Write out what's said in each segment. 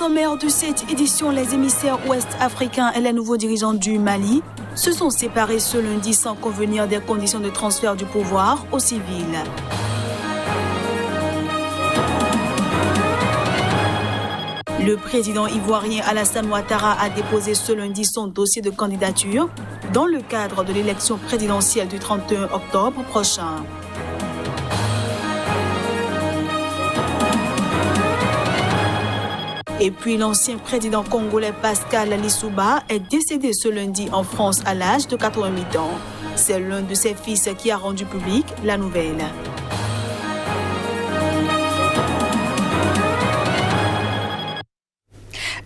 sommaire de cette édition, les émissaires ouest-africains et les nouveaux dirigeants du Mali se sont séparés ce lundi sans convenir des conditions de transfert du pouvoir aux civils. Le président ivoirien Alassane Ouattara a déposé ce lundi son dossier de candidature dans le cadre de l'élection présidentielle du 31 octobre prochain. Et puis l'ancien président congolais Pascal Lissouba est décédé ce lundi en France à l'âge de 88 ans. C'est l'un de ses fils qui a rendu public la nouvelle.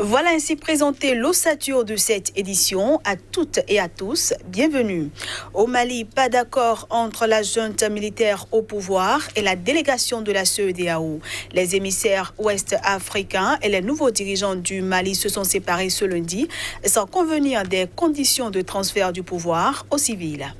Voilà ainsi présenté l'ossature de cette édition. À toutes et à tous, bienvenue. Au Mali, pas d'accord entre la junte militaire au pouvoir et la délégation de la CEDEAO. Les émissaires ouest-africains et les nouveaux dirigeants du Mali se sont séparés ce lundi sans convenir des conditions de transfert du pouvoir aux civils.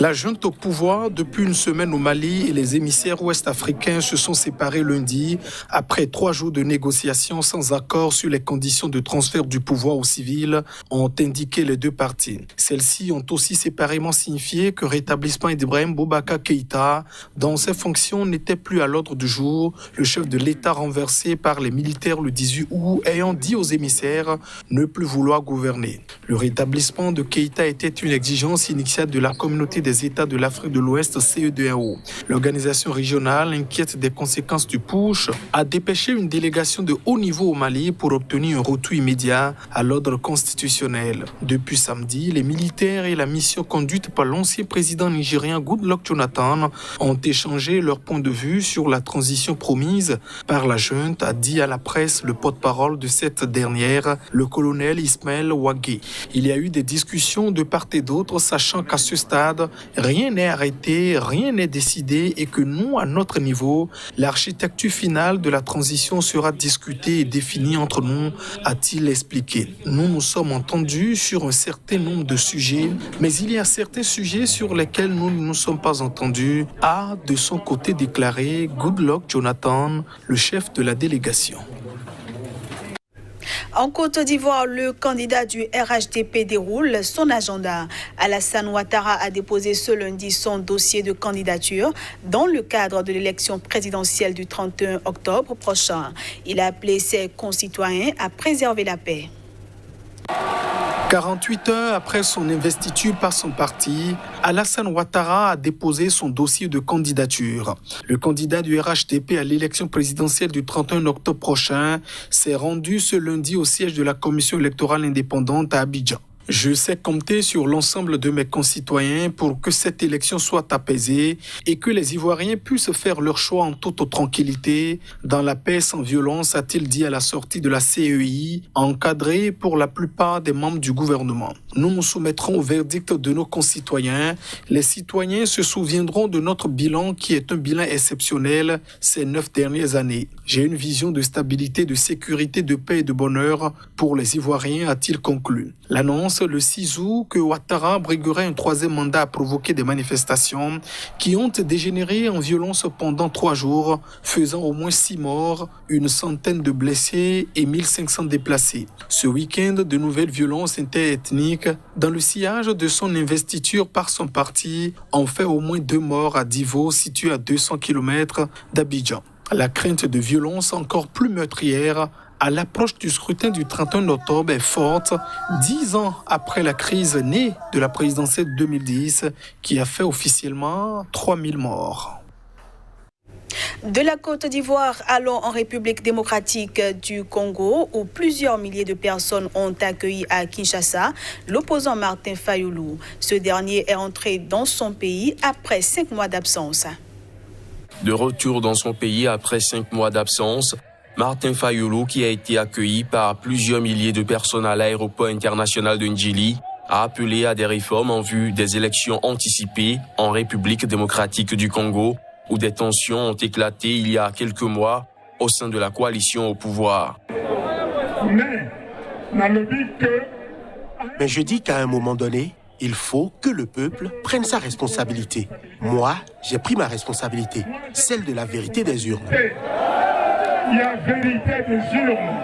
La junte au pouvoir depuis une semaine au Mali et les émissaires ouest-africains se sont séparés lundi après 3 jours de négociations sans accord sur les conditions de transfert du pouvoir aux civils, ont indiqué les deux parties. Celles-ci ont aussi séparément signifié que rétablissement d'Ibrahim Boubacar Keïta, dont ses fonctions n'étaient plus à l'ordre du jour, le chef de l'État renversé par les militaires le 18 août, ayant dit aux émissaires ne plus vouloir gouverner. Le rétablissement de Keïta était une exigence initiale de la communauté des États de l'Afrique de l'Ouest, CEDEAO. L'organisation régionale, inquiète des conséquences du putsch, a dépêché une délégation de haut niveau au Mali pour obtenir un retour immédiat à l'ordre constitutionnel. Depuis samedi, les militaires et la mission conduite par l'ancien président nigérien Goodluck Jonathan ont échangé leur point de vue sur la transition promise par la junte, a dit à la presse le porte-parole de cette dernière, le colonel Ismaël Ouagé. Il y a eu des discussions de part et d'autre, sachant qu'à ce stade, rien n'est arrêté, rien n'est décidé et que nous, à notre niveau, l'architecture finale de la transition sera discutée et définie entre nous, a-t-il expliqué. Nous nous sommes entendus sur un certain nombre de sujets, mais il y a certains sujets sur lesquels nous ne nous sommes pas entendus, a de son côté déclaré Goodluck Jonathan, le chef de la délégation. En Côte d'Ivoire, le candidat du RHDP déroule son agenda. Alassane Ouattara a déposé ce lundi son dossier de candidature dans le cadre de l'élection présidentielle du 31 octobre prochain. Il a appelé ses concitoyens à préserver la paix. 48 heures après son investiture par son parti, Alassane Ouattara a déposé son dossier de candidature. Le candidat du RHDP à l'élection présidentielle du 31 octobre prochain s'est rendu ce lundi au siège de la commission électorale indépendante à Abidjan. Je sais compter sur l'ensemble de mes concitoyens pour que cette élection soit apaisée et que les Ivoiriens puissent faire leur choix en toute tranquillité, dans la paix sans violence, a-t-il dit à la sortie de la CEI, encadré pour la plupart des membres du gouvernement. Nous nous soumettrons au verdict de nos concitoyens. Les citoyens se souviendront de notre bilan qui est un bilan exceptionnel ces 9 dernières années. J'ai une vision de stabilité, de sécurité, de paix et de bonheur pour les Ivoiriens, a-t-il conclu. L'annonce le 6 août que Ouattara briguerait un 3e mandat a provoqué des manifestations qui ont dégénéré en violence pendant 3 jours, faisant au moins 6 morts, une centaine de blessés et 1500 déplacés. Ce week-end, de nouvelles violences interethniques dans le sillage de son investiture par son parti ont fait au moins 2 morts à Divo, situé à 200 km d'Abidjan. La crainte de violences encore plus meurtrières à l'approche du scrutin du 31 octobre est forte, 10 ans après la crise née de la présidentielle 2010 qui a fait officiellement 3000 morts. De la Côte d'Ivoire, allons en République démocratique du Congo, où plusieurs milliers de personnes ont accueilli à Kinshasa l'opposant Martin Fayoulou. Ce dernier est entré dans son pays après 5 mois d'absence. De retour dans son pays après 5 mois d'absence, Martin Fayoulou, qui a été accueilli par plusieurs milliers de personnes à l'aéroport international de Ndjili, a appelé à des réformes en vue des élections anticipées en République démocratique du Congo, où des tensions ont éclaté il y a quelques mois au sein de la coalition au pouvoir. Mais je dis qu'à un moment donné, il faut que le peuple prenne sa responsabilité. Moi, j'ai pris ma responsabilité, celle de la vérité des urnes. Il y a vérité des urnes.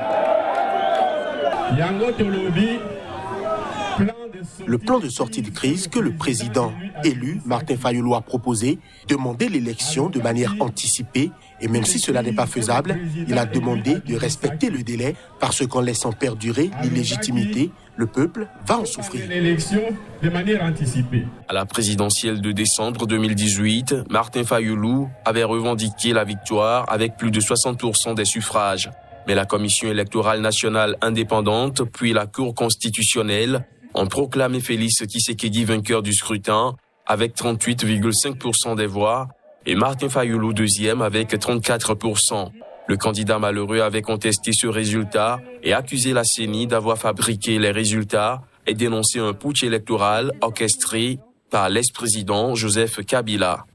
Le plan de sortie de crise que le président élu, Martin Fayulu, a proposé, demandait l'élection de manière anticipée et même si cela n'est pas faisable, il a demandé de respecter le délai parce qu'en laissant perdurer l'illégitimité, le peuple va en souffrir. L'élection de manière anticipée. À la présidentielle de décembre 2018, Martin Fayulu avait revendiqué la victoire avec plus de 60% des suffrages. Mais la Commission électorale nationale indépendante, puis la Cour constitutionnelle, ont proclamé Félix Tshisekedi vainqueur du scrutin avec 38,5% des voix et Martin Fayulu deuxième avec 34%. Le candidat malheureux avait contesté ce résultat et accusé la CENI d'avoir fabriqué les résultats et dénoncé un putsch électoral orchestré par l'ex-président Joseph Kabila.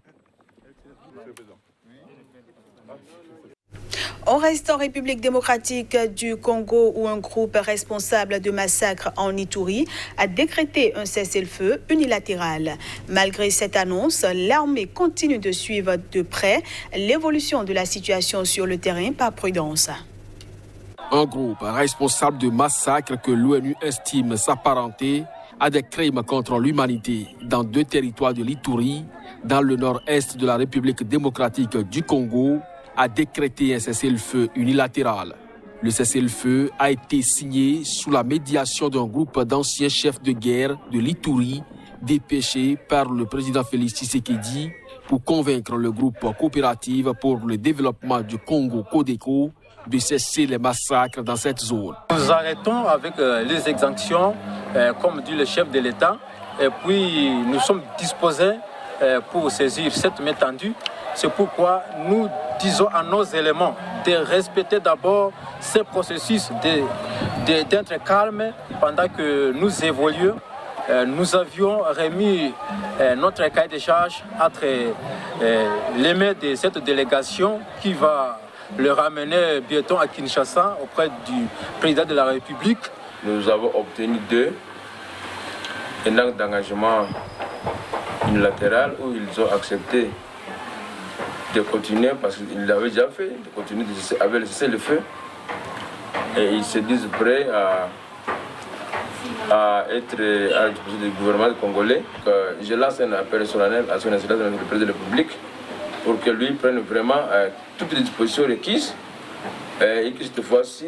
On reste en République démocratique du Congo où un groupe responsable de massacres en Ituri a décrété un cessez-le-feu unilatéral. Malgré cette annonce, l'armée continue de suivre de près l'évolution de la situation sur le terrain par prudence. Un groupe responsable de massacres que l'ONU estime s'apparenter à des crimes contre l'humanité dans 2 territoires de l'Ituri, dans le nord-est de la République démocratique du Congo, a décrété un cessez-le-feu unilatéral. Le cessez-le-feu a été signé sous la médiation d'un groupe d'anciens chefs de guerre de l'Ituri, dépêchés par le président Félix Tshisekedi pour convaincre le groupe coopératif pour le développement du Congo Codeco de cesser les massacres dans cette zone. Nous arrêtons avec les exactions, comme dit le chef de l'État, et puis nous sommes disposés pour saisir cette main tendue. C'est pourquoi nous disons à nos éléments de respecter d'abord ce processus, d'être calme pendant que nous évoluons. Nous avions remis notre cahier de charge entre les mains de cette délégation qui va le ramener bientôt à Kinshasa auprès du président de la République. Nous avons obtenu un acte d'engagement unilatéral où ils ont accepté de continuer, parce qu'ils l'avaient déjà fait, de continuer avec le cessez-le-feu. Et ils se disent prêts à être à la disposition du gouvernement congolais. Je lance un appel solennel à son excellence de notre président de la République pour que lui prenne vraiment toutes les dispositions requises et que cette fois-ci,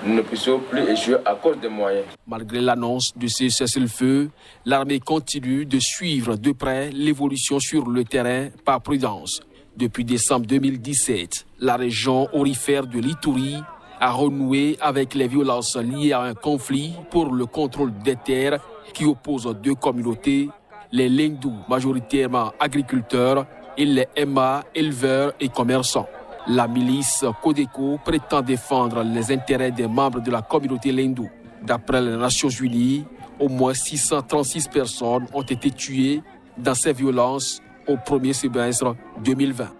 nous ne puissions plus échouer à cause des moyens. Malgré l'annonce de ce cessez-le-feu, l'armée continue de suivre de près l'évolution sur le terrain par prudence. Depuis décembre 2017, la région aurifère de l'Ituri a renoué avec les violences liées à un conflit pour le contrôle des terres qui oppose 2 communautés, les Lendou, majoritairement agriculteurs, et les Emma, éleveurs et commerçants. La milice Codeco prétend défendre les intérêts des membres de la communauté Lendou. D'après les Nations Unies, au moins 636 personnes ont été tuées dans ces violences au premier semestre 2020.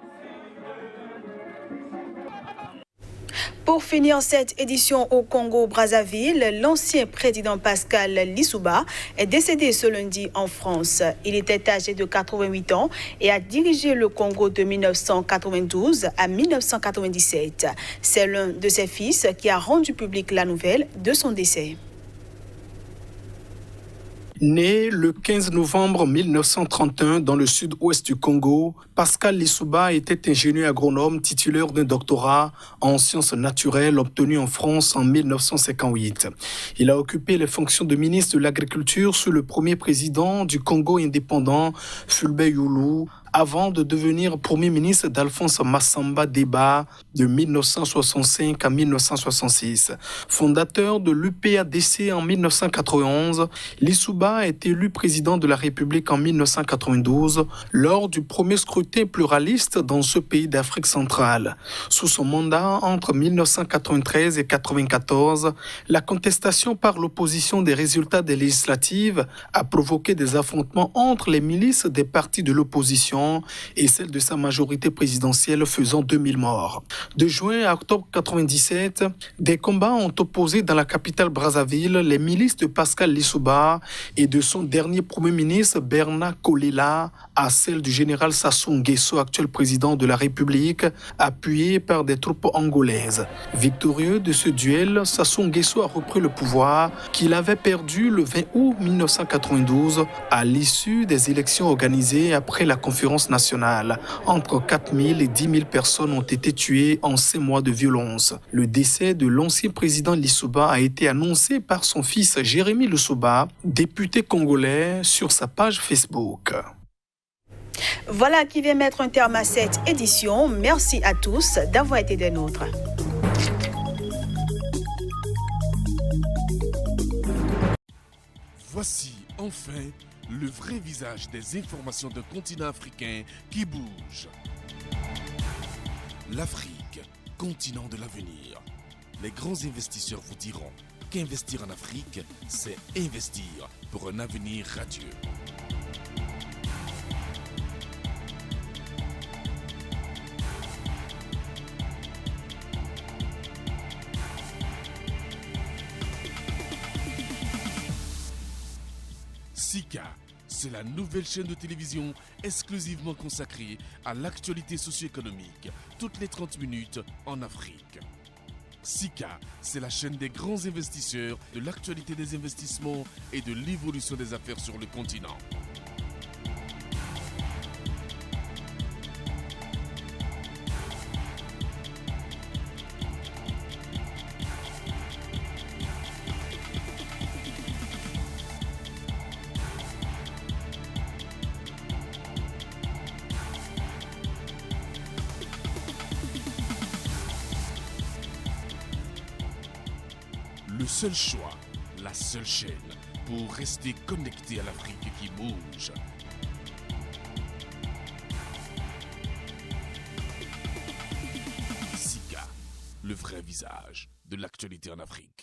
Pour finir cette édition au Congo-Brazzaville, l'ancien président Pascal Lissouba est décédé ce lundi en France. Il était âgé de 88 ans et a dirigé le Congo de 1992 à 1997. C'est l'un de ses fils qui a rendu publique la nouvelle de son décès. Né le 15 novembre 1931 dans le sud-ouest du Congo, Pascal Lissouba était ingénieur agronome titulaire d'un doctorat en sciences naturelles obtenu en France en 1958. Il a occupé les fonctions de ministre de l'Agriculture sous le premier président du Congo indépendant, Fulbert Yulu, avant de devenir Premier ministre d'Alphonse Massamba Deba de 1965 à 1966. Fondateur de l'UPADC en 1991, Lissouba est élu président de la République en 1992 lors du premier scrutin pluraliste dans ce pays d'Afrique centrale. Sous son mandat, entre 1993 et 1994, la contestation par l'opposition des résultats des législatives a provoqué des affrontements entre les milices des partis de l'opposition continent et celle de sa majorité présidentielle faisant 2000 morts. De juin à octobre 1997, des combats ont opposé dans la capitale Brazzaville les milices de Pascal Lissouba et de son dernier premier ministre Bernard Kolela à celle du général Sassou Nguesso, actuel président de la République, appuyé par des troupes angolaises. Victorieux de ce duel, Sassou Nguesso a repris le pouvoir qu'il avait perdu le 20 août 1992 à l'issue des élections organisées après la conférence nationale. Entre 4 000 et 10 000 personnes ont été tuées en 5 mois de violence. Le décès de l'ancien président Lissouba a été annoncé par son fils Jérémy Lissouba, député congolais, sur sa page Facebook. Voilà qui vient mettre un terme à cette édition. Merci à tous d'avoir été des nôtres. Voici enfin le vrai visage des informations d'un continent africain qui bouge. L'Afrique, continent de l'avenir. Les grands investisseurs vous diront qu'investir en Afrique, c'est investir pour un avenir radieux. Sika, c'est la nouvelle chaîne de télévision exclusivement consacrée à l'actualité socio-économique, toutes les 30 minutes en Afrique. Sika, c'est la chaîne des grands investisseurs, de l'actualité des investissements et de l'évolution des affaires sur le continent. Le seul choix, la seule chaîne pour rester connecté à l'Afrique qui bouge. Sika, le vrai visage de l'actualité en Afrique.